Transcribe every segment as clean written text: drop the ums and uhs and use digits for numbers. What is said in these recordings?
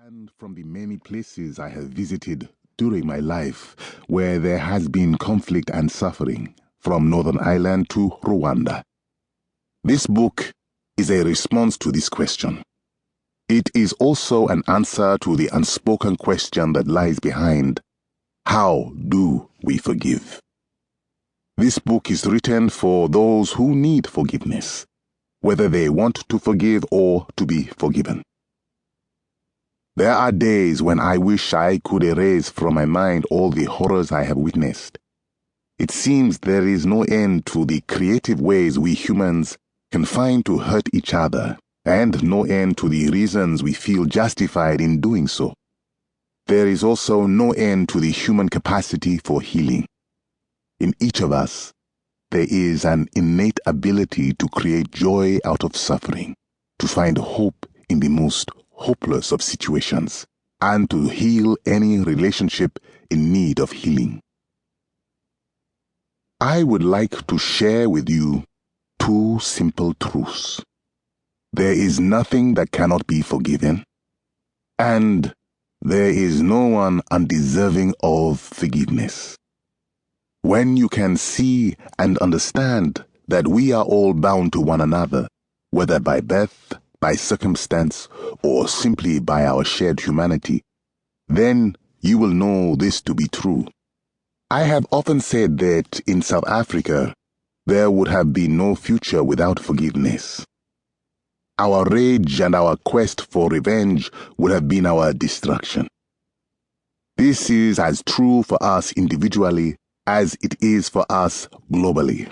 And from the many places I have visited during my life where there has been conflict and suffering, from Northern Ireland to Rwanda, this book is a response to this question. It is also an answer to the unspoken question that lies behind: how do we forgive? This book is written for those who need forgiveness, whether they want to forgive or to be forgiven. There are days when I wish I could erase from my mind all the horrors I have witnessed. It seems there is no end to the creative ways we humans can find to hurt each other, and no end to the reasons we feel justified in doing so. There is also no end to the human capacity for healing. In each of us, there is an innate ability to create joy out of suffering, to find hope in the most hopeless of situations, and to heal any relationship in need of healing. I would like to share with you two simple truths. There is nothing that cannot be forgiven, and there is no one undeserving of forgiveness. When you can see and understand that we are all bound to one another, whether by birth, by circumstance, or simply by our shared humanity, then you will know this to be true. I have often said that in South Africa, there would have been no future without forgiveness. Our rage and our quest for revenge would have been our destruction. This is as true for us individually as it is for us globally.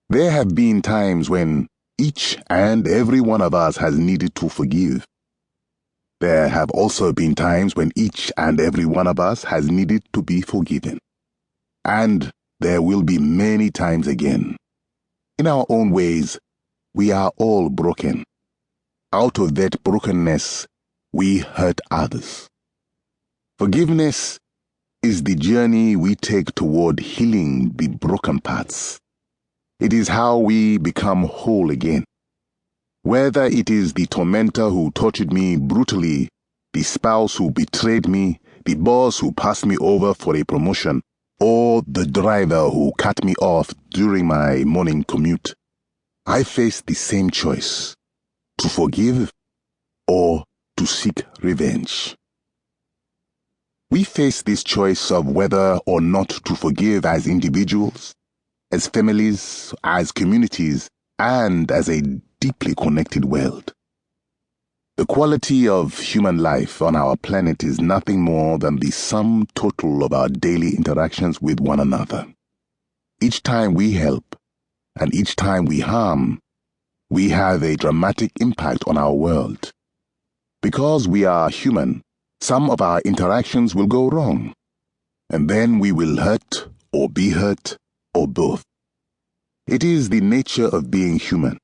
There have been times when each and every one of us has needed to forgive. There have also been times when each and every one of us has needed to be forgiven. And there will be many times again. In our own ways, we are all broken. Out of that brokenness, we hurt others. Forgiveness is the journey we take toward healing the broken parts. It is how we become whole again. Whether it is the tormentor who tortured me brutally, the spouse who betrayed me, the boss who passed me over for a promotion, or the driver who cut me off during my morning commute, I face the same choice: to forgive or to seek revenge. We face this choice of whether or not to forgive as individuals, as families, as communities, and as a deeply connected world. The quality of human life on our planet is nothing more than the sum total of our daily interactions with one another. Each time we help, and each time we harm, we have a dramatic impact on our world. Because we are human, some of our interactions will go wrong, and then we will hurt or be hurt, or both. It is the nature of being human,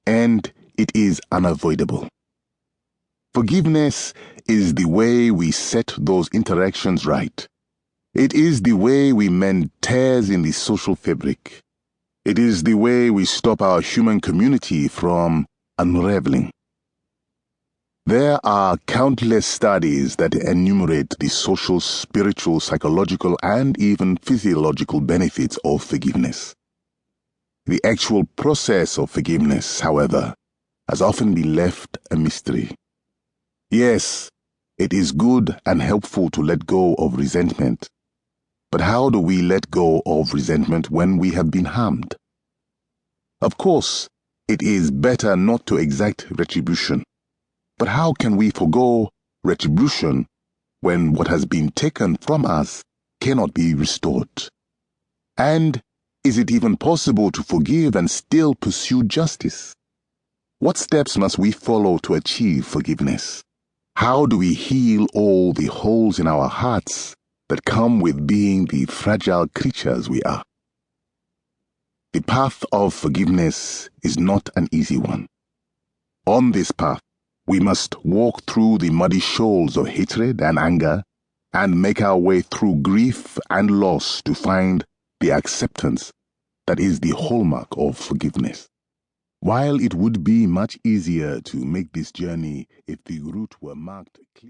and it is unavoidable. Forgiveness is the way we set those interactions right. It is the way we mend tears in the social fabric. It is the way we stop our human community from unraveling. There are countless studies that enumerate the social, spiritual, psychological, and even physiological benefits of forgiveness. The actual process of forgiveness, however, has often been left a mystery. Yes, it is good and helpful to let go of resentment. But how do we let go of resentment when we have been harmed? Of course, it is better not to exact retribution. But how can we forgo retribution when what has been taken from us cannot be restored? And is it even possible to forgive and still pursue justice? What steps must we follow to achieve forgiveness? How do we heal all the holes in our hearts that come with being the fragile creatures we are? The path of forgiveness is not an easy one. On this path, we must walk through the muddy shoals of hatred and anger and make our way through grief and loss to find the acceptance that is the hallmark of forgiveness. While it would be much easier to make this journey if the route were marked clearly,